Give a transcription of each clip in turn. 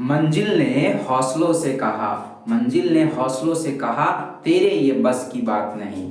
मंजिल ने हौसलों से कहा, मंजिल ने हौसलों से कहा, तेरे ये बस की बात नहीं।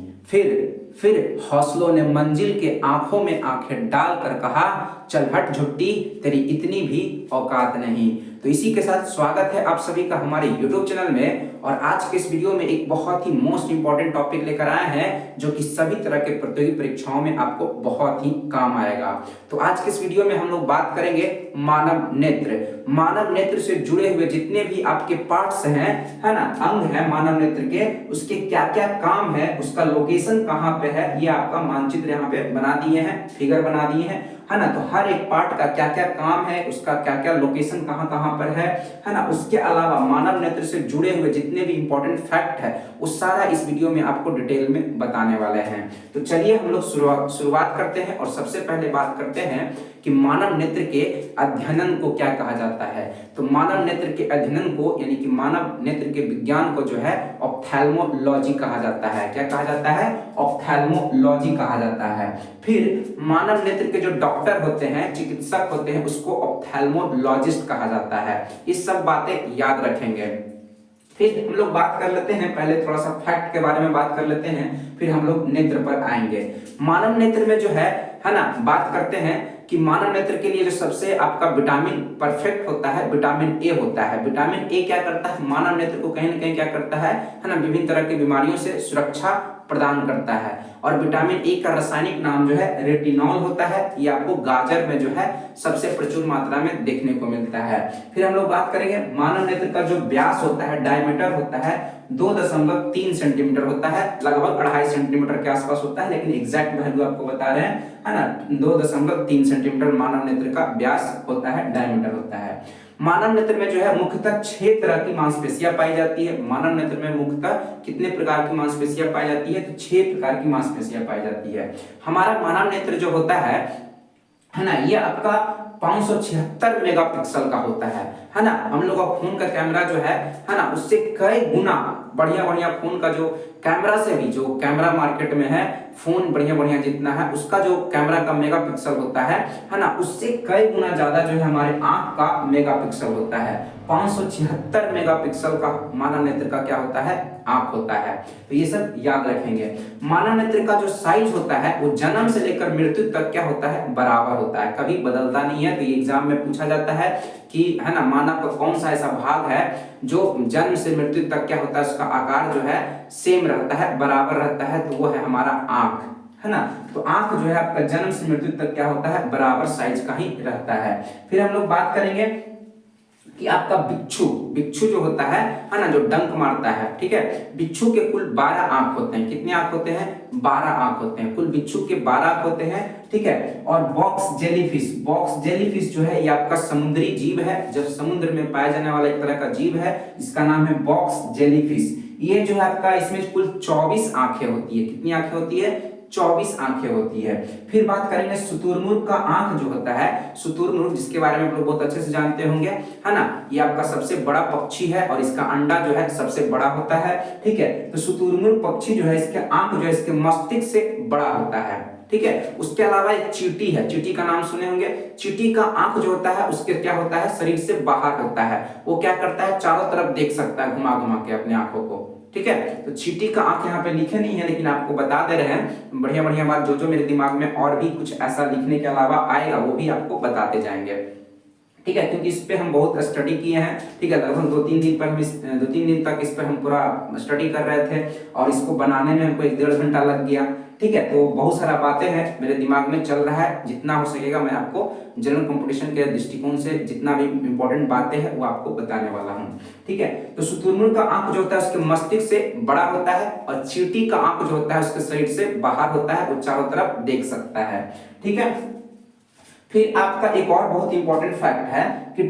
फिर हौसलों ने मंजिल के आंखों में आंखें डालकर कहा, चल हट झुट्टी, तेरी इतनी भी औकात नहीं। तो इसी के साथ स्वागत है आप सभी का हमारे YouTube चैनल में। और आज के इस वीडियो में एक बहुत ही मोस्ट इंपॉर्टेंट टॉपिक लेकर आए हैं जो कि सभी तरह के प्रतियोगी परीक्षाओं में आपको बहुत ही काम आएगा। तो आज के इस वीडियो में हम लोग बात करेंगे मानव नेत्र। मानव नेत्र से जुड़े हुए जितने भी आपके पार्ट्स हैं, है ना, अंग है मानव नेत्र के, उसके क्या क्या काम है, उसका लोकेशन कहाँ पे है, ये आपका मानचित्र यहाँ पे बना दिए हैं, फिगर बना दिए हैं, है ना। तो हर एक पार्ट का क्या क्या काम है, उसका क्या क्या लोकेशन कहाँ कहाँ पर है ना। उसके अलावा मानव नेत्र से जुड़े हुए जितने भी इंपॉर्टेंट फैक्ट है वो सारा इस वीडियो में आपको डिटेल में बताने वाले हैं। तो चलिए हम लोग शुरुआत करते हैं और सबसे पहले बात करते हैं कि मानव नेत्र के अध्ययन को क्या कहा जाता है। तो मानव नेत्र के अध्ययन को यानी कि मानव नेत्र के विज्ञान को जो है ऑप्थेल्मोलॉजी कहा जाता है। क्या कहा जाता है? ऑप्थेल्मोलॉजी कहा जाता है। फिर मानव नेत्र के जो डॉक्टर होते हैं, चिकित्सक होते हैं, उसको ऑप्थेल्मोलॉजिस्ट कहा जाता है। ये सब बातें याद रखेंगे। फिर हम लोग बात कर लेते हैं, पहले थोड़ा सा फैक्ट के बारे में बात कर लेते हैं, फिर हम लोग नेत्र पर आएंगे। मानव नेत्र में जो है ना, बात करते हैं कि मानव नेत्र के लिए जो सबसे आपका विटामिन परफेक्ट होता है, विटामिन ए होता है। विटामिन ए क्या करता है? मानव नेत्र को कहीं ना कहीं क्या करता है ना, विभिन्न तरह की बीमारियों से सुरक्षा प्रदान करता है। और विटामिन ए का रासायनिक नाम जो है रेटिनॉल होता है। ये आपको गाजर में जो है सबसे प्रचुर मात्रा में देखने को मिलता है। फिर हम लोग बात करेंगे मानव नेत्र का जो व्यास होता है, डायमीटर होता है 2.3 सेंटीमीटर होता है, लगभग 2.5 सेंटीमीटर के आसपास होता है, लेकिन एग्जैक्ट वैल्यू आपको बता रहे हैं, है ना। 2.3 सेंटीमीटर मानव नेत्र का व्यास होता है, डायमीटर होता है। मानव नेत्र में जो है मुख्यतः 6 तरह की मांसपेशियां पाई जाती है। मानव नेत्र में मुख्यतः कितने प्रकार की मांसपेशियां पाई जाती है? तो 6 प्रकार की मांसपेशियां पाई जाती है। हमारा मानव नेत्र जो होता है ना, ये आपका 576 मेगापिक्सल का होता है ना। हम लोग का फोन का कैमरा जो है ना, उससे कई गुना बढ़िया फोन का जो कैमरा से भी, जो कैमरा मार्केट में है फोन बढ़िया जितना है, उसका जो कैमरा का मेगापिक्सल होता है ना, उससे कई गुना ज्यादा जो है हमारे आंख का मेगापिक्सल होता है। 576 मेगापिक्सल का मानव नेत्र का क्या होता है? आंख होता है। तो ये सब याद रखेंगे। मानव नेत्र का जो साइज होता है वो जन्म से लेकर मृत्यु तक क्या होता है? बराबर होता है, कभी बदलता नहीं है। तो ये एग्जाम में पूछा जाता है कि, है ना, मानव का कौन सा ऐसा भाग है जो जन्म से मृत्यु तक क्या होता है, उसका आकार जो है सेम रहता है, बराबर रहता है, तो वो है हमारा आंख, है ना। तो आंख जो है आपका जन्म से मृत्यु तक क्या होता है? बराबर साइज का ही रहता है। फिर हम लोग बात करेंगे कि आपका बिच्छू जो होता है ना, जो डंक मारता है, ठीक है। बिच्छू के कुल 12 आंख होते हैं। कितने आंख होते हैं? 12 आंख होते हैं। कुल बिच्छू के 12 आंख होते हैं, ठीक है। और बॉक्स जेलीफिश जो है ये आपका समुद्री जीव है, जो समुद्र में पाया जाने वाला एक तरह का जीव है, इसका नाम है बॉक्स जेलीफिश। ये जो है आपका, इसमें कुल 24 आंखें होती है। कितनी आंखें होती है? 24 आंखें होती है। फिर बात करेंगे शुतुरमुर्ग का आंख जो होता है, शुतुरमुर्ग जिसके बारे में आप लोग बहुत अच्छे से जानते होंगे, है ना। ये आपका सबसे बड़ा पक्षी है और इसका अंडा जो है सबसे बड़ा होता है, ठीक है। तो शुतुरमुर्ग पक्षी जो है, इसके आंख जो है इसके मस्तिष्क से बड़ा होता है, ठीक है। उसके अलावा एक चींटी है, चींटी का नाम सुने होंगे। चींटी का आंख जो होता है उसके क्या होता है? शरीर से बाहर होता है। वो क्या करता है? चारों तरफ देख सकता है घुमा के अपने आंखों को, ठीक है। तो चींटी का आंख यहाँ पे लिखे नहीं है, लेकिन आपको बता दे रहे हैं बढ़िया बात। जो मेरे दिमाग में और भी कुछ ऐसा लिखने के अलावा आएगा वो भी आपको बताते जाएंगे, ठीक है, क्योंकि इस पे हम बहुत स्टडी किए हैं, ठीक है। लगभग 2-3 दिन तक इस पे हम पूरा स्टडी कर रहे थे और इसको बनाने में हमको 1-1.5 घंटा लग गया, ठीक है। तो बहुत सारा बातें हैं मेरे दिमाग में चल रहा है, जितना हो सकेगा मैं आपको जनरल कंपटीशन के दृष्टिकोण से जितना भी इंपॉर्टेंट बातें हैं वो आपको बताने वाला हूँ, ठीक है। तो शुतुरमुर्ग का आंख जो होता है उसके मस्तिष्क से बड़ा होता है और चींटी का आंख जो होता है उसके शरीर से बाहर होता है, वो चारों तरफ देख सकता है, ठीक है। फिर आपका एक और बहुत इंपॉर्टेंट फैक्ट है कि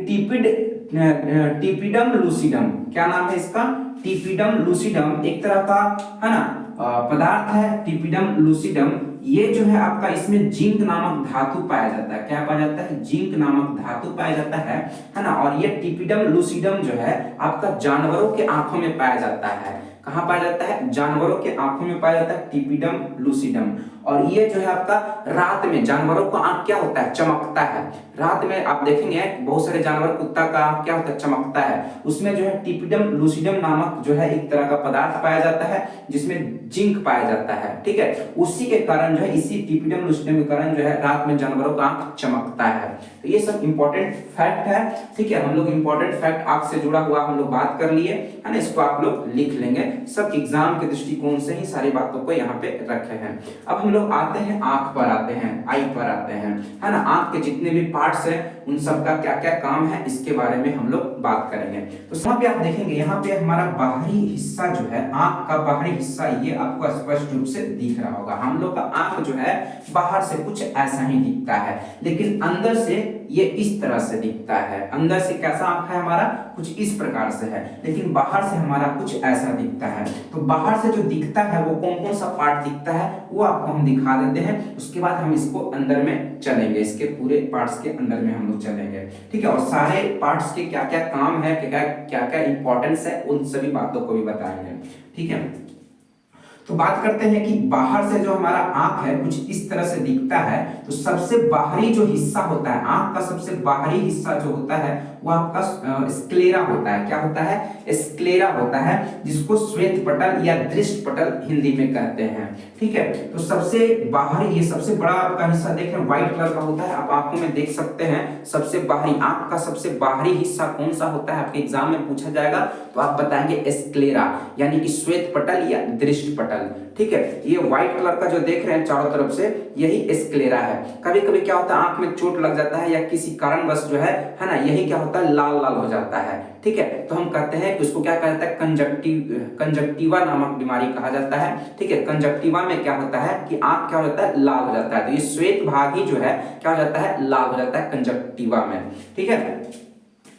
टिपिडम लूसिडम, क्या नाम है इसका? टिपिडम लूसिडम एक तरह का, है ना, पदार्थ है, टिपिडम लूसिडम। ये जो है आपका, इसमें जिंक नामक धातु पाया जाता है। क्या पाया जाता है? जिंक नामक धातु पाया जाता है ना। और ये टिपिडम लूसिडम जो है आपका जानवरों के आंखों में पाया जाता है। कहाँ पाया जाता है? जानवरों के आंखों में पाया जाता है टिपिडम लूसिडम। और ये जो है आपका रात में जानवरों का आंख क्या होता है, चमकता है। रात में आप देखेंगे बहुत सारे जानवर, कुत्ता का आंख क्या होता है, चमकता है। उसमें जो है टिपिडम लूसिडम नामक जो है एक तरह का पदार्थ पाया जाता है जिसमें जिंक पाया जाता है, ठीक है। उसी के कारण जो है, इसी टिपिडम लूसिडम के कारण जो है रात में जानवरों का आंख चमकता है। तो ये सब इंपॉर्टेंट फैक्ट है, ठीक है। हम लोग इंपॉर्टेंट फैक्ट आंख से जुड़ा हुआ हम लोग बात कर लिए, है ना। इसको आप लोग लिख लेंगे, सब एग्जाम के दृष्टिकोण से ही सारी बातों को यहाँ पे रखे हैं। अब हम लोग आते हैं आंख पर, आते हैं आई पर आते हैं, है ना। आंख के जितने भी पार्ट्स हैं उन सब का क्या क्या काम है इसके बारे में हम लोग बात करेंगे। तो यहाँ पे आप देखेंगे, यहाँ पे हमारा बाहरी हिस्सा जो है, आंख का बाहरी हिस्सा, ये आपको स्पष्ट रूप से दिख रहा होगा। हम लोग का आंख जो है बाहर से कुछ ऐसा ही दिखता है, लेकिन अंदर से ये इस तरह से दिखता है। अंदर से कैसा आंख है हमारा, कुछ इस प्रकार से है, लेकिन बाहर से हमारा कुछ ऐसा दिखता है। तो बाहर से जो दिखता है वो कौन कौन सा पार्ट दिखता है वो आपको हम दिखा देते हैं, उसके बाद हम इसको अंदर में चलेंगे, इसके पूरे पार्ट्स के अंदर में हम लोग चलेंगे, ठीक है। और सारे पार्ट्स के क्या क्या काम है, क्या क्या इंपॉर्टेंस है, उन सभी बातों को भी बताएंगे, ठीक है। तो बात करते हैं कि बाहर से जो हमारा आंख है कुछ इस तरह से दिखता है। तो सबसे बाहरी जो हिस्सा होता है, आंख का सबसे बाहरी हिस्सा जो होता है वो आपका स्क्लेरा होता है। क्या होता है, स्क्लेरा होता है, जिसको श्वेत पटल या दृष्ट पटल हिंदी में कहते हैं, ठीक है। तो सबसे बाहरी, ये सबसे बड़ा आपका हिस्सा देख रहे हैं, व्हाइट कलर का होता है, आप आंखों में देख सकते हैं। सबसे बाहरी, आंख का सबसे बाहरी हिस्सा कौन सा होता है, आपके एग्जाम में पूछा जाएगा तो आप बताएंगे स्क्लेरा, यानी कि श्वेत पटल या दृष्ट पटल, ठीक है। ये व्हाइट कलर का जो देख रहे हैं चारों तरफ से, यही स्क्लेरा है। कभी कभी क्या होता है, आंख में चोट लग जाता है या किसी कारणवश जो है ना, यही क्या होता है, लाल लाल हो जाता है, ठीक है। तो हम कहते हैं कि उसको क्या कहते हैं, कंजक्टिवा नामक बीमारी कहा जाता है, ठीक है। कंजक्टिवा में क्या होता है कि आंख क्या हो जाता है, लाल हो जाता है। तो ये श्वेत भाग ही जो है क्या हो जाता है, लाल हो जाता है कंजक्टिवा में, ठीक है।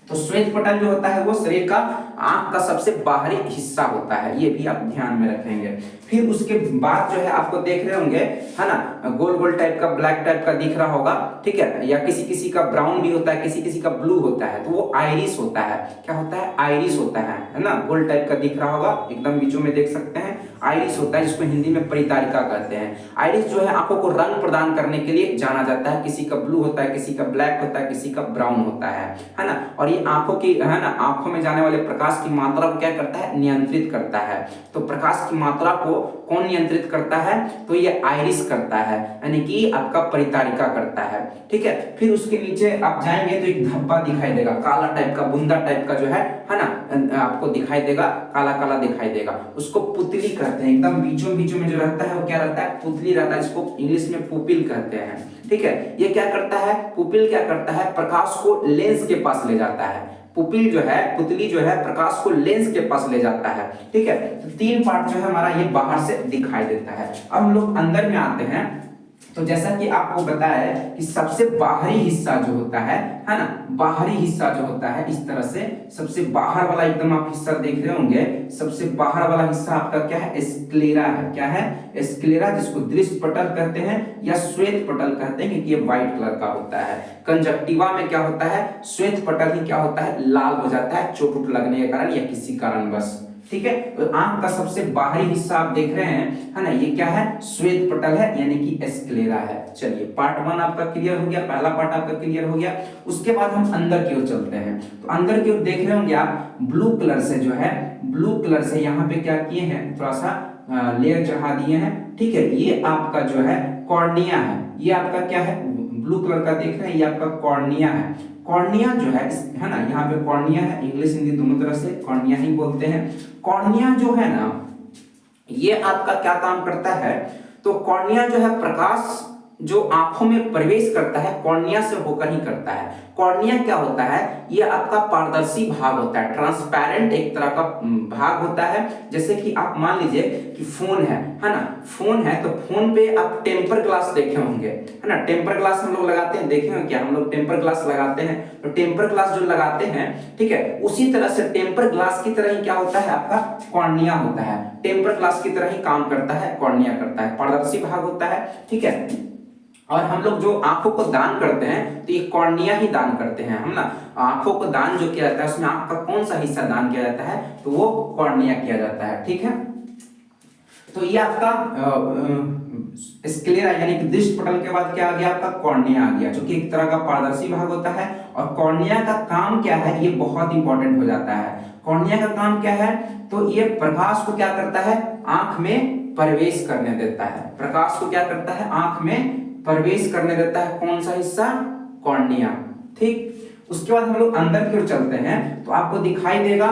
तो श्वेत पटल जो होता है वो शरीर का, आंख का सबसे बाहरी हिस्सा होता है, ये भी आप ध्यान में रखेंगे। फिर उसके बाद जो है आपको देख रहे होंगे, है ना, गोल गोल टाइप का, ब्लैक टाइप का दिख रहा होगा, ठीक है। या किसी किसी का ब्राउन भी होता है, किसी किसी का ब्लू होता है, तो वो आइरिस होता है। क्या होता है, आइरिस होता है ना। गोल टाइप का दिख रहा होगा, एकदम बीचों में देख सकते हैं, आइरिस होता है, जिसको हिंदी में परितारिका कहते हैं। आइरिस जो है आंखों को रंग प्रदान करने के लिए जाना जाता है। किसी का ब्लू होता है, किसी का ब्लैक होता है, किसी का ब्राउन होता है ना। और ये आंखों की, है ना, आंखों में जाने वाले प्रकाश की मात्रा को क्या करता है, नियंत्रित करता है। तो प्रकाश की मात्रा को कौन नियंत्रित करता है, तो ये आइरिस करता है, यानी कि आपका परितारिका करता है, ठीक है। फिर उसके नीचे आप जाएंगे तो एक धब्बा दिखाई देगा, काला टाइप का, बुंदा टाइप का जो है ना, आपको दिखाई देगा, काला काला दिखाई देगा। उसको पुतली कहते हैं। एकदम बीचों बीचों में जो रहता है वो क्या रहता है, पुतली रहता है, जिसको इंग्लिश में पुपिल कहते हैं, ठीक है। ये क्या करता है, पुपिल क्या करता है, प्रकाश को लेंस के पास ले जाता है। पुपिल जो है, पुतली जो है, प्रकाश को लेंस के पास ले जाता है, ठीक है। तो तीन पार्ट जो है हमारा ये बाहर से दिखाई देता है। अब हम लोग अंदर में आते हैं। तो जैसा कि आपको बताया कि सबसे बाहरी हिस्सा जो होता है ना, बाहरी हिस्सा जो होता है इस तरह से, सबसे बाहर वाला एकदम आप हिस्सा देख रहे होंगे, सबसे बाहर वाला हिस्सा आपका क्या है, स्क्लेरा है। क्या है, स्क्लेरा, जिसको दृष्ट पटल कहते हैं या श्वेत पटल कहते हैं, क्योंकि ये व्हाइट कलर का होता है। कंजक्टिवा में क्या होता है, श्वेत पटल ही क्या होता है, लाल हो जाता है चोट उट लगने के कारण या किसी कारणवश, ठीक है। तो आंख का सबसे बाहरी हिस्सा आप देख रहे हैं, है ना, ये क्या है, श्वेत पटल है, यानी कि स्क्लेरा है। चलिए, पार्ट 1 आपका क्लियर हो गया, पहला पार्ट आपका क्लियर हो गया। उसके बाद हम अंदर की ओर चलते हैं। तो अंदर की ओर देख रहे होंगे आप, ब्लू कलर से जो है, ब्लू कलर से यहाँ पे क्या किए हैं, थोड़ा सा लेयर चढ़ा दिए हैं, ठीक है। ये आपका जो है कॉर्निया है, ये आपका क्या है, ब्लू कलर का देख रहे हैं, ये आपका कॉर्निया है। कॉर्निया जो है ना, यहाँ पे कॉर्निया है, इंग्लिश हिंदी दोनों तरह से कॉर्निया ही बोलते हैं। कॉर्निया जो है ना, ये आपका क्या काम करता है, तो कॉर्निया जो है प्रकाश जो आंखों में प्रवेश करता है कॉर्निया से होकर ही करता है। कॉर्निया क्या होता है, ये आपका पारदर्शी भाग होता है, ट्रांसपेरेंट एक तरह का भाग होता है। जैसे कि आप मान लीजिए कि फोन है ना, फोन है, तो फोन पे आप टेम्पर ग्लास देखे होंगे, है ना। टेम्पर ग्लास हम लोग लगाते हैं, देखे हो क्या, हम लोग टेम्पर ग्लास लगाते हैं। तो टेम्पर ग्लास जो लगाते हैं, ठीक है, उसी तरह से टेम्पर ग्लास की तरह ही क्या होता है, आपका कॉर्निया होता है। टेम्पर ग्लास की तरह ही काम करता है, कॉर्निया करता है, पारदर्शी भाग होता है, ठीक है। और हम लोग जो आंखों को दान करते हैं तो ये कॉर्निया ही दान करते हैं हम ना। आंखों को दान जो किया जाता है उसमें आंख का कौन सा हिस्सा दान किया जाता है, तो वो कॉर्निया किया जाता है, ठीक है। तो ये आपका स्क्लेरा यानी कि दृष्टि पटल के बाद क्या आ गया आपका कॉर्निया आ गया, जो कि एक तरह का पारदर्शी भाग होता है। और कॉर्निया का काम क्या है, ये बहुत इंपॉर्टेंट हो जाता है। कॉर्निया का काम क्या है, तो ये प्रकाश को क्या करता है, आंख में प्रवेश करने देता है। प्रकाश को क्या करता है, आंख में प्रवेश करने देता है। कौन सा हिस्सा, कॉर्निया। ठीक, उसके बाद हम लोग अंदर की ओर चलते हैं तो आपको दिखाई देगा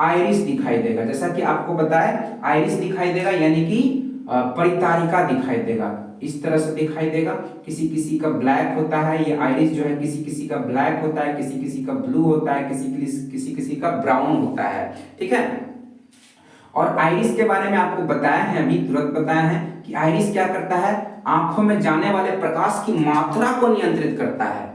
आइरिस दिखाई देगा। जैसा कि आपको बताया आइरिस दिखाई देगा यानी कि परितारिका दिखाई देगा, इस तरह से दिखाई देगा। किसी किसी का ब्लैक होता है ये आइरिस जो है, किसी किसी का ब्लैक होता है, किसी किसी का ब्लू होता है, किसी किसी का ब्राउन होता है। ठीक है, और आइरिस के बारे में आपको बताया है, अभी तुरंत बताया है कि आइरिस क्या करता है, आंखों में जाने वाले प्रकाश की मात्रा को नियंत्रित करता है।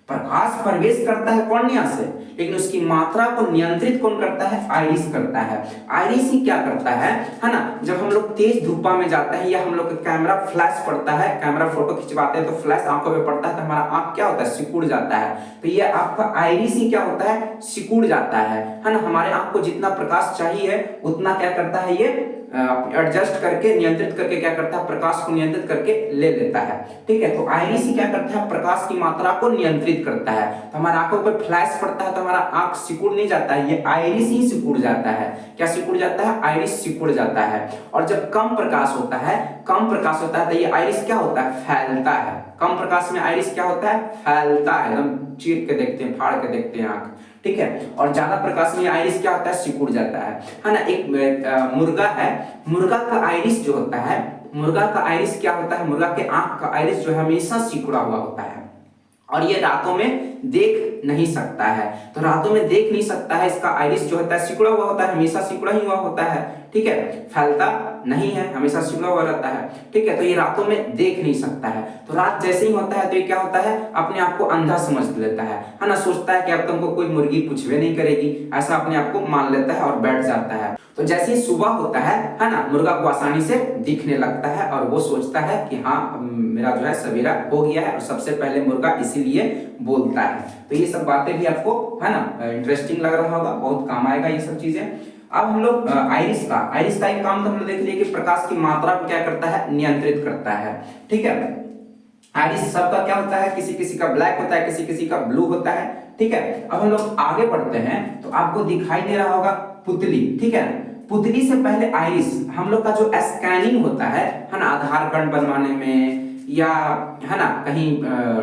प्रकाश प्रवेश करता है कॉर्निया से, लेकिन उसकी मात्रा को नियंत्रित कौन करता है, आइरिस करता है। आइरिस ही क्या करता है ना, जब हम लोग तेज धूपा में जाते हैं या हम लोग का कैमरा फ्लैश पड़ता है, कैमरा फोटो खिंचवाते हैं तो फ्लैश आंखों पे पड़ता है तो हमारा आंख क्या होता है, सिकुड़ जाता है। तो ये आपका आइरिस ही क्या होता है, सिकुड़ जाता है ना। हमारे आंख को जितना प्रकाश चाहिए उतना क्या करता है, ये एडजस्ट करके नियंत्रित करके क्या करता है, प्रकाश को नियंत्रित करके ले लेता है। ठीक है, तो आइरिस ही क्या करता है, प्रकाश की मात्रा को नियंत्रित करता है। तो हमारे आंखों पर फ्लैश पड़ता है तो हमारा आंख सिकुड़ नहीं जाता है, ये आइरिस ही सिकुड़ जाता है। क्या सिकुड़ जाता है, आइरिस सिकुड़ जाता है। और जब कम प्रकाश होता है, कम प्रकाश होता है तो ये आइरिस क्या होता है, फैलता है। कम प्रकाश में आइरिस क्या होता है, फैलता है, एकदम चीर के देखते हैं, फाड़ के देखते हैं आंख। ठीक है, और ज्यादा प्रकाश में आइरिस क्या होता है, सिकुड़ जाता है ना। एक मुर्गा है, मुर्गा का आइरिस जो होता है, मुर्गा का आइरिस क्या होता है, मुर्गा के आंख का आइरिस जो है हमेशा सिकुड़ा हुआ होता है और ये रातों में देख नहीं सकता है। तो रातों में देख नहीं सकता है, इसका आइरिस जो होता है सिकुड़ा हुआ होता है, हमेशा सिकुड़ा ही हुआ होता है। ठीक है, फैलता नहीं है, हमेशा सिकुड़ा हुआ रहता है। ठीक है, तो ये रातों में देख नहीं सकता है। तो रात जैसे ही होता है तो ये क्या होता है, अपने आप को अंधा समझ लेता है ना। सोचता है कि अब तुमको कोई मुर्गी कुछ भी नहीं करेगी, ऐसा अपने आप को मान लेता है और बैठ जाता है। तो जैसे ही सुबह होता है ना, मुर्गा को आसानी से दिखने लगता है और वो सोचता है कि हाँ मेरा जो है सवेरा हो गया है, और सबसे पहले मुर्गा इसीलिए बोलता है। तो ये सब बातें भी आपको है ना इंटरेस्टिंग लग रहा होगा, बहुत काम आएगा ये सब चीजें। अब हम लोग आइरिस का एक काम तो हम लोग देख लिए कि प्रकाश की मात्रा को क्या करता है, नियंत्रित करता है। ठीक है, आइरिस सबका क्या होता है, किसी किसी का ब्लैक होता है, किसी किसी का ब्लू होता है। ठीक है, अब हम लोग आगे बढ़ते हैं तो आपको दिखाई दे रहा होगा पुतली। ठीक है, पुतली से पहले आइरिस, हम लोग का जो स्कैनिंग होता है ना, आधार कार्ड बनवाने में या है ना कहीं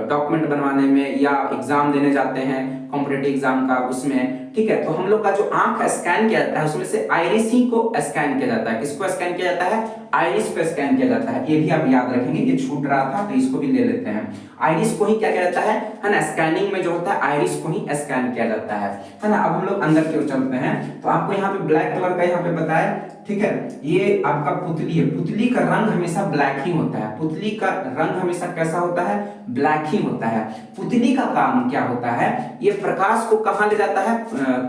डॉक्यूमेंट बनवाने में या एग्जाम देने जाते हैं कॉम्पिटिटिव एग्जाम का, उसमें ठीक है, तो हम लोग का जो आंख स्कैन किया जाता है उसमें से आइरिस ही को स्कैन किया जाता है। किसको स्कैन किया जाता है, आइरिस को स्कैन किया जाता है। ये भी आप याद रखेंगे, ये छूट रहा था तो इसको भी ले लेते हैं। आइरिस को ही क्या किया जाता है ना, स्कैनिंग में जो होता है आइरिस को ही स्कैन किया जाता है ना। अब हम लोग अंदर की ओर चलते हैं तो आपको यहाँ पे ब्लैक कलर का यहाँ पे बताया। ठीक है, ये आपका पुतली है, पुतली का रंग हमेशा ब्लैक ही होता है। पुतली का रंग हमेशा कैसा होता है, ब्लैक ही होता है। पुतली का काम क्या होता है, ये प्रकाश को कहां ले जाता है,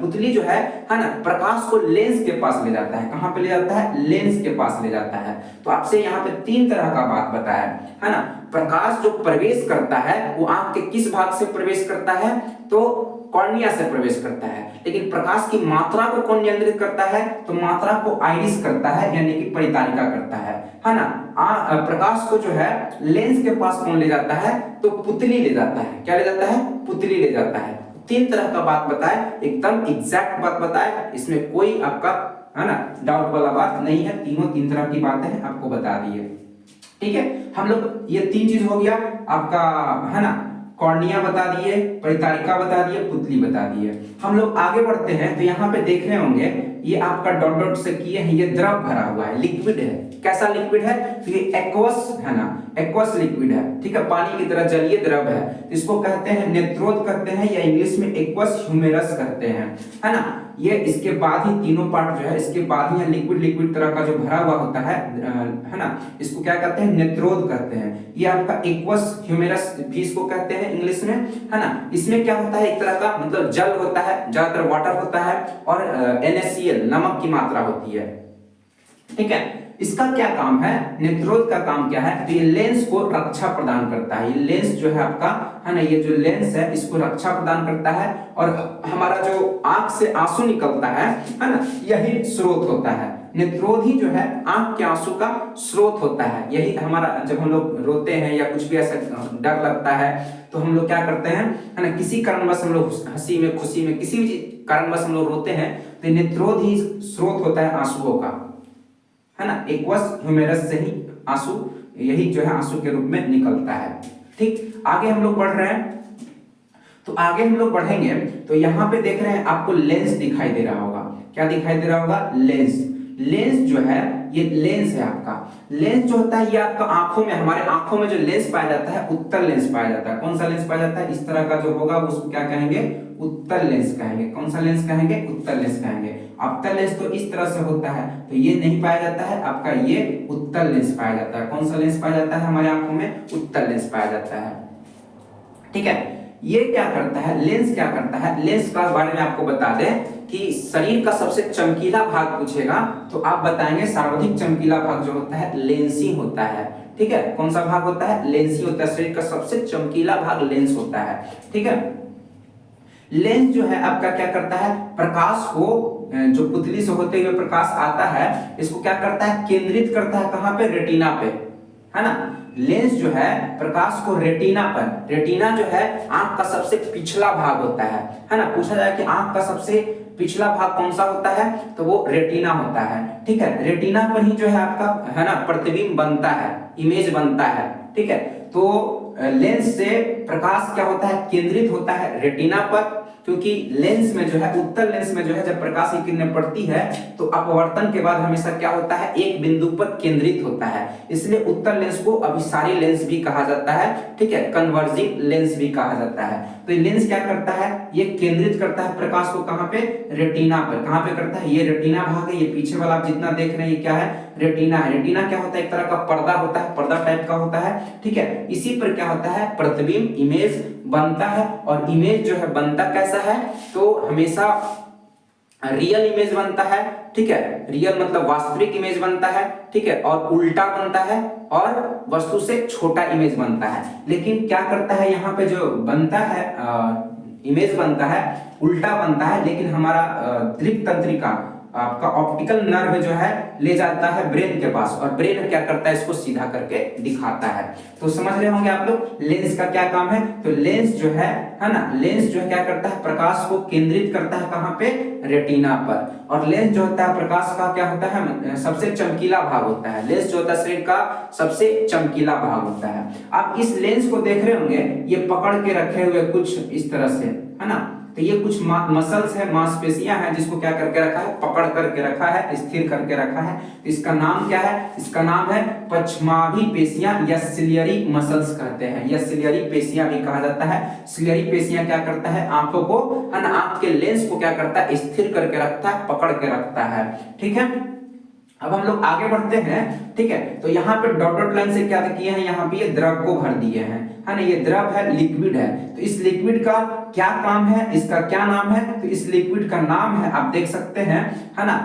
पुतली जो है ना प्रकाश को लेंस के पास ले जाता है। कहां पे ले जाता है, लेंस के पास ले जाता है। तो आपसे यहाँ पे तीन तरह का बात बताया है ना। प्रकाश जो प्रवेश करता है वो आंख के किस भाग से प्रवेश करता है, तो कॉर्निया से प्रवेश करता है। लेकिन प्रकाश की मात्रा को कौन नियंत्रित करता है, तो मात्रा को आइरिस करता है यानी कि परितारिका करता है ना। प्रकाश को जो है लेंस के पास कौन ले जाता है, तो पुतली ले जाता है। क्या ले जाता है, पुतली ले जाता है। तीन तरह का बात बताए, एकदम एग्जैक्ट बात बताए, इसमें कोई आपका है ना डाउट वाला बात नहीं है। तीनों तीन तरह की बातें हैं आपको बता दी है। ठीक है, हम लोग ये तीन चीज हो गया आपका है ना, कॉर्निया बता दिए, परितारिका बता दिए, पुतली बता दिए। हम लोग आगे बढ़ते हैं तो यहाँ पे देख रहे होंगे ये आपका डॉट डॉट से किए हैं, ये द्रव भरा हुआ है, लिक्विड है। कैसा लिक्विड है, तो ये एक्वस है ना, एक्वस लिक्विड है। ठीक है, पानी की तरह जलीय द्रव है। इसको कहते हैं नेत्रोद कहते हैं या इंग्लिश में एक्वस ह्यूमेरस कहते हैं है ना। ये इसके बाद ही तीनों पार्ट जो है इसके बाद ही लिक्विड लिक्विड तरह का जो भरा हुआ होता है ना, इसको क्या कहते हैं, नेत्रोद कहते हैं। ये आपका एक्वस ह्यूमेरस भी इसको कहते हैं इंग्लिश में है ना। इसमें क्या होता है, एक तरह का मतलब जल होता है, ज्यादातर वाटर होता है और NaCl नमक की मात्रा होती है। ठीक है, इसका क्या काम है, नेत्रोद का काम क्या है, तो ये लेंस को रक्षा प्रदान करता है। ये लेंस जो है आपका है ना, ये जो लेंस है इसको रक्षा प्रदान करता है और हमारा जो आंख से आंसू निकलता है ना, यही स्रोत होता है। नेत्रोधि जो है आंख के आंसू का स्रोत होता है। यही हमारा, जब हम लोग रोते हैं या कुछ भी ऐसा डर लगता है तो हम लोग क्या करते हैं, है ना, किसी कारणवश हम लोग हंसी में, खुशी में, किसी भी कारणवश हम लोग रोते हैं तो नेत्रोधि स्रोत होता है आंसुओं का, है ना। एक्वस ह्यूमेरस से ही आंसू, यही जो है आंसू के रूप में निकलता है। ठीक, आगे हम लोग बढ़ रहे हैं। तो आगे हम लोग बढ़ेंगे तो यहाँ पे देख रहे हैं आपको लेंस दिखाई दे रहा होगा। क्या दिखाई दे रहा होगा? लेंस। लेंस जो है ये लेंस है आपका। लेंस जो होता है ये आपका आंखों में, हमारे आंखों में जो लेंस पाया जाता है उत्तल लेंस पाया जाता है। कौन सा लेंस पाया जाता है? इस तरह का जो होगा उसको क्या कहेंगे? उत्तल लेंस कहेंगे। कौन सा लेंस कहेंगे? उत्तल लेंस कहेंगे। अवतल लेंस तो इस तरह से होता है, तो ये नहीं पाया जाता है आपका, ये उत्तल लेंस पाया जाता है। कौन सा लेंस पाया जाता है हमारे आंखों में? उत्तल लेंस पाया जाता है। ठीक है, ये क्या करता है? लेंस क्या करता है? लेंस का बारे में आपको बता दें कि शरीर का सबसे चमकीला भाग पूछेगा तो आप बताएंगे सर्वाधिक चमकीला भाग जो होता है लेंस ही होता है। ठीक है, कौन सा भाग होता है? लेंस ही होता है। शरीर का सबसे चमकीला भाग लेंस होता है। ठीक है, लेंस जो है आपका क्या करता है? प्रकाश को, जो पुतली से होते हुए प्रकाश आता है, इसको क्या करता है? केंद्रित करता है। कहां पे? रेटिना पे, है ना। लेंस जो है प्रकाश को रेटिना पर, रेटिना जो है आंख का सबसे पिछला भाग होता है ना। पूछा जाए कि आंख का सबसे पिछला भाग कौन सा होता है तो वो रेटिना होता है। ठीक है, रेटिना पर ही जो है आपका, है ना, प्रतिबिंब बनता है, इमेज बनता है। ठीक है, तो लेंस से प्रकाश क्या होता है? केंद्रित होता है रेटिना पर, क्योंकि लेंस में जो है, उत्तल लेंस में जो है जब प्रकाश की किरणें पड़ती है तो अपवर्तन के बाद हमेशा क्या होता है? एक बिंदु पर केंद्रित होता है। इसलिए उत्तल लेंस को अभिसारी लेंस भी कहा जाता है। ठीक है, कन्वर्जिंग लेंस भी कहा जाता है। तो ये लेंस क्या करता है? ये केंद्रित करता है प्रकाश को। कहां पे? रेटिना पर। कहां पे करता है? ये रेटिना भाग है। ये पीछे वाला आप जितना देख रहे हैं ये क्या है? रेटिना है। रेटिना क्या होता है? एक तरह का पर्दा होता है, पर्दा टाइप का होता है। ठीक है, इसी पर क्या होता है? प्रतिबिंब, इमेज बनता है। और इमेज जो है बनता कैसा है? तो हमेशा रियल इमेज बनता है। ठीक है, रियल मतलब वास्तविक इमेज बनता है। ठीक है, और उल्टा बनता है और वस्तु से छोटा इमेज बनता है। लेकिन क्या करता है यहाँ पे जो बनता है इमेज बनता है, उल्टा बनता है। लेकिन हमारा दृक तंत्रिका, आपका ऑप्टिकल नर्व जो है ले जाता है ब्रेन के पास, और ब्रेन क्या करता है? इसको सीधा करके दिखाता है। तो समझ रहे होंगे आप लोग लेंस का क्या काम है। तो लेंस जो है ना, लेंस जो है क्या करता है? प्रकाश को केंद्रित करता है। कहां पे? रेटिना पर। और लेंस जो होता है प्रकाश का क्या होता है? सबसे चमकीला भाग होता है। लेंस जो होता है शरीर का सबसे चमकीला भाग होता है। आप इस लेंस को देख रहे होंगे, ये पकड़ के रखे हुए कुछ इस तरह से, है ना। तो ये कुछ मसल्स है, मांसपेशियां हैं, जिसको क्या करके रखा है? पकड़ करके रखा है, स्थिर करके रखा है। तो इसका नाम क्या है? इसका नाम है पश्चमाभि पेशियां या सिलियरी मसल्स कहते हैं, या सिलियरी पेशियां भी कहा जाता है। सिलियरी पेशियां क्या करता है? आंखों को, है ना, आंख के लेंस को क्या करता है? स्थिर करके रखता है, पकड़ के रखता है। ठीक है, अब हम लोग आगे बढ़ते हैं। ठीक है, तो यहाँ पे डॉटेड लाइन से क्या किए हैं? यहाँ पे ये द्रव को भर दिए हैं, है ना। ये द्रव है, लिक्विड है। तो इस लिक्विड का क्या काम है? इसका क्या नाम है? तो इस लिक्विड का नाम है, आप देख सकते हैं, है ना,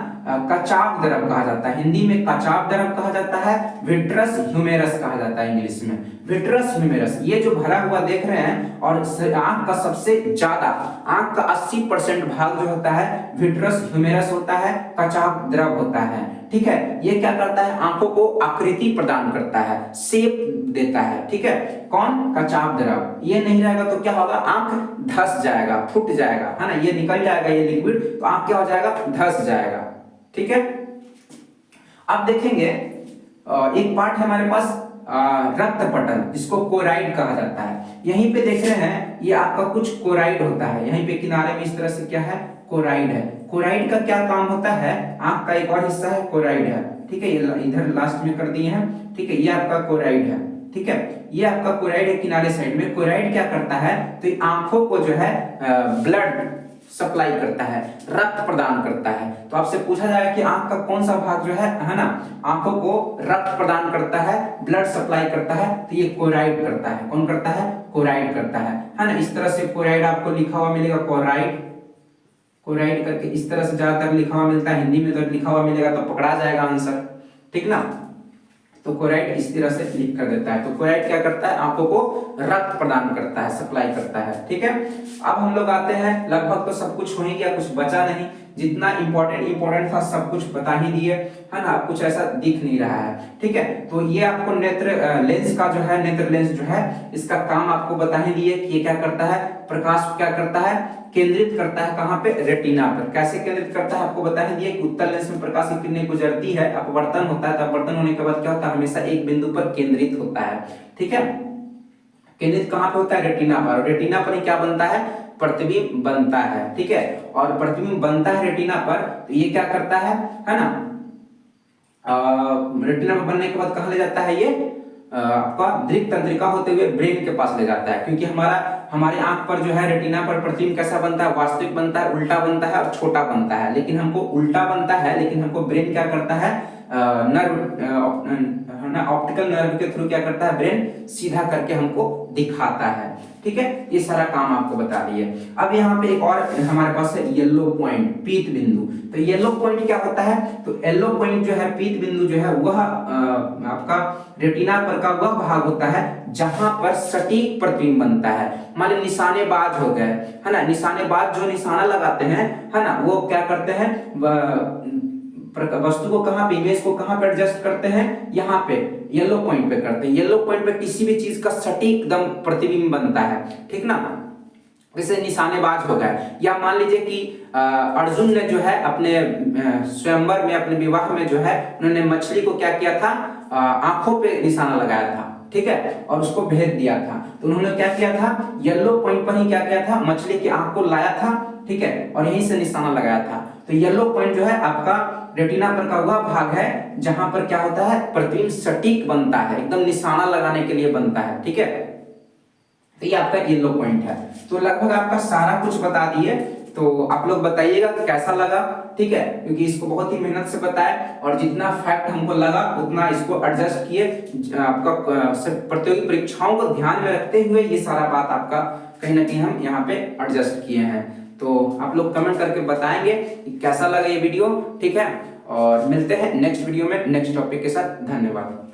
कचाव द्रव कहा जाता है। हिंदी में कचाव द्रव कहा जाता है, विट्रस ह्यूमेरस कहा जाता है इंग्लिश में, विट्रस ह्यूमेरस। ये जो भरा हुआ देख रहे हैं, और आंख का सबसे ज्यादा, आंख का 80% भाग जो होता है विट्रस ह्यूमेरस होता है, कचाव द्रव होता है। ठीक है, ये क्या करता है? आंखों को आकृति प्रदान करता है, शेप देता है। ठीक है, कौन? कचाव द्रव। ये नहीं रहेगा तो क्या होगा? आंख धस जाएगा, फूट जाएगा, है ना। ये निकल जाएगा ये लिक्विड, तो आंख क्या हो जाएगा? धस जाएगा। ठीक है, अब देखेंगे एक पार्ट है हमारे पास रक्त पटल, जिसको कोराइड कहा जाता है। यहीं पे देख रहे हैं ये आपका कुछ कोराइड होता है। यहीं पे किनारे में इस तरह से क्या है? कोराइड है। कोराइड का क्या काम होता है? आंख का एक और हिस्सा है, कोराइड है। ठीक है, ये इधर लास्ट में कर दिए हैं। ठीक है, ये आपका कोराइड है। ठीक है, ये आपका कोराइड है किनारे साइड में। कोराइड क्या करता है? तो आंखों को जो है ब्लड सप्लाई करता है, रक्त प्रदान करता है। तो आपसे पूछा जाएगा कि आंख का कौन सा भाग जो है ना, आंखों को रक्त प्रदान करता है, ब्लड सप्लाई करता है, तो ये कोराइड करता है। कौन करता है? कोराइड करता है ना। इस तरह से कोराइड आपको लिखा हुआ मिलेगा, कोराइड, कोराइड करके इस तरह से ज्यादातर लिखा हुआ मिलता है। हिंदी में तो लिखा हुआ मिलेगा तो पकड़ा जाएगा आंसर, ठीक ना। तो कोराइड इस तरह से लिख कर देता है। तो कोराइड क्या करता है? आंखों को रक्त प्रदान करता है, सप्लाई करता है। ठीक है, अब हम लोग आते हैं, लगभग तो सब कुछ हो ही गया, कुछ बचा नहीं। जितना इंपॉर्टेंट था सब कुछ बता ही दिए, है ना, कुछ ऐसा दिख नहीं रहा है। ठीक है, तो ये आपको नेत्र लेंस का जो है, नेत्र लेंस जो है इसका काम आपको बता ही दिए कि ये क्या करता है, प्रकाश को क्या करता है, केंद्रित करता है कहां पे, रेटिना पर। कैसे केंद्रित करता है आपको बता ही दिए कि उत्तल लेंस में प्रकाश की किरणें गुजरती है, अपवर्तन होता है, तो अपवर्तन होने के बाद क्या होता है, हमेशा एक बिंदु पर केंद्रित होता है। ठीक है, केंद्रित कहां पे होता है, रेटिना पर। रेटिना पर ही क्या बनता है, प्रतिबिंब बनता है। ठीक है, और प्रतिबिंब बनता है रेटिना पर, तो ये क्या करता है ना, रेटिना पर बनने के बाद कहां ले जाता है, ये आपका दृक तंत्रिका होते हुए ब्रेन के पास ले जाता है। क्योंकि हमारे आंख पर जो है, रेटिना पर प्रतिबिंब कैसा बनता है, वास्तविक बनता है, उल्टा बनता है और छोटा बनता है। लेकिन हमको उल्टा बनता है, लेकिन हमको ब्रेन क्या करता है, ऑप्टिकल नर्व के थ्रू क्या करता है, ब्रेन सीधा करके हमको दिखाता है। ठीक है, ये सारा काम आपको बता दिए। अब यहाँ पे एक और हमारे पास है येलो पॉइंट, पीत बिंदु। तो येलो पॉइंट क्या होता है, तो येलो पॉइंट जो है, पीत बिंदु जो है, वह आपका रेटिना पर का वह भाग होता है जहां पर सटीक प्रतिबिंब बनता है। मान लीजिए निशानेबाज हो गए, है ना, निशानेबाज जो निशाना लगाते हैं, है ना, वो क्या करते हैं, वस्तु को कहां पे, इमेज को कहां पे एडजस्ट करते हैं, यहाँ पे येलो पॉइंट पे करते हैं। येलो पॉइंट पे किसी भी चीज का सटीक एकदम प्रतिबिंब बनता है। ठीक ना, जैसे निशानेबाज हो गए, या मान लीजिए कि अर्जुन ने जो है अपने स्वयंवर में, अपने विवाह में जो है, उन्होंने मछली को क्या किया था, आंखों पे निशाना लगाया था। ठीक है, और उसको भेज दिया था। तो उन्होंने क्या किया था, येलो पॉइंट पर ही क्या किया था, मछली की आंख को लाया था। ठीक है, और यहीं से निशाना लगाया था। तो येलो पॉइंट जो है आपका रेटिना पर का वह भाग है जहां पर क्या होता है, प्रतिबिंब सटीक बनता है, एकदम निशाना लगाने के लिए बनता है। ठीक है, तो ये आपका येलो पॉइंट है। तो लगभग आपका सारा कुछ बता दिए। तो आप लोग बताइएगा कैसा लगा। ठीक है, क्योंकि इसको बहुत ही मेहनत से बताया और जितना फैक्ट हमको लगा उतना इसको एडजस्ट किए। आपका प्रतियोगी परीक्षाओं को ध्यान में रखते हुए ये सारा बात आपका कहीं ना कहीं हम यहाँ पे एडजस्ट किए हैं। तो आप लोग कमेंट करके बताएंगे कि कैसा लगा ये वीडियो। ठीक है, और मिलते हैं नेक्स्ट वीडियो में नेक्स्ट टॉपिक के साथ। धन्यवाद।